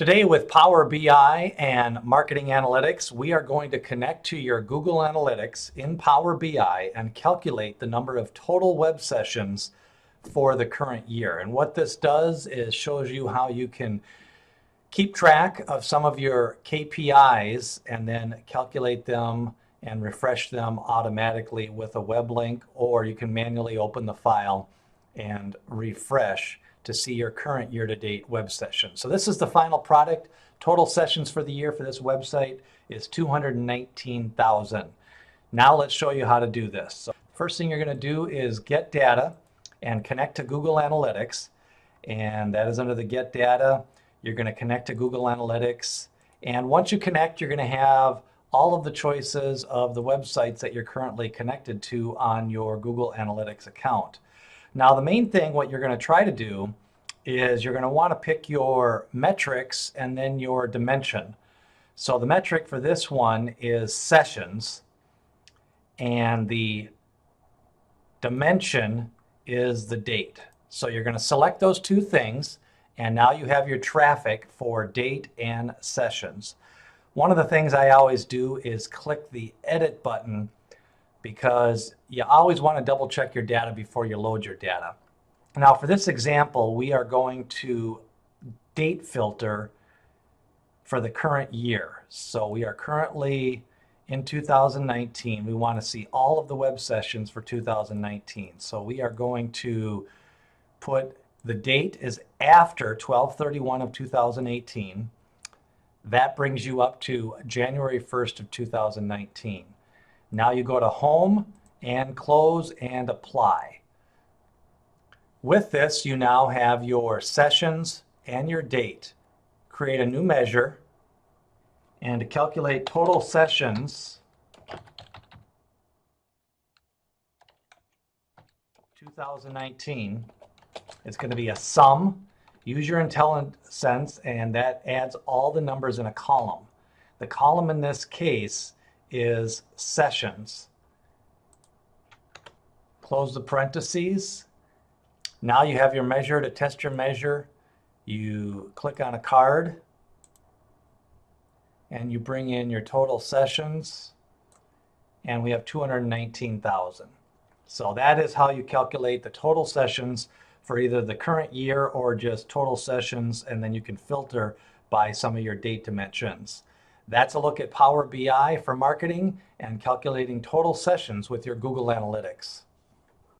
Today with Power BI and Marketing Analytics, we are going to connect to your Google Analytics in Power BI and calculate the number of total web sessions for the current year. And what this does is shows you how you can keep track of some of your KPIs and then calculate them and refresh them automatically with a web link, or you can manually open the file and refresh to see your current year-to-date web session. So this is the final product. Total sessions for the year for this website is 219,000. Now let's show you how to do this. So first thing you're going to do is get data and connect to Google Analytics. And that is under the Get Data. You're going to connect to Google Analytics. And once you connect, you're going to have all of the choices of the websites that you're currently connected to on your Google Analytics account. Now, the main thing, what you're going to try to do is you're going to want to pick your metrics and then your dimension. So the metric for this one is sessions, and the dimension is the date. So you're going to select those two things, and now you have your traffic for date and sessions. One of the things I always do is click the edit button, because you always want to double check your data before you load your data. Now for this example, we are going to date filter for the current year. So we are currently in 2019. We want to see all of the web sessions for 2019. So we are going to put the date is after 12/31 of 2018. That brings you up to January 1st of 2019. Now you go to Home and Close and Apply. With this, you now have your sessions and your date. Create a new measure, and to calculate total sessions 2019, it's going to be a sum. Use your IntelliSense, and that adds all the numbers in a column. The column in this case is sessions. Close the parentheses. Now you have your measure. To test your measure, you click on a card and you bring in your total sessions, and we have 219,000. So that is how you calculate the total sessions for either the current year or just total sessions, and then you can filter by some of your date dimensions. That's a look at Power BI for marketing and calculating total sessions with your Google Analytics.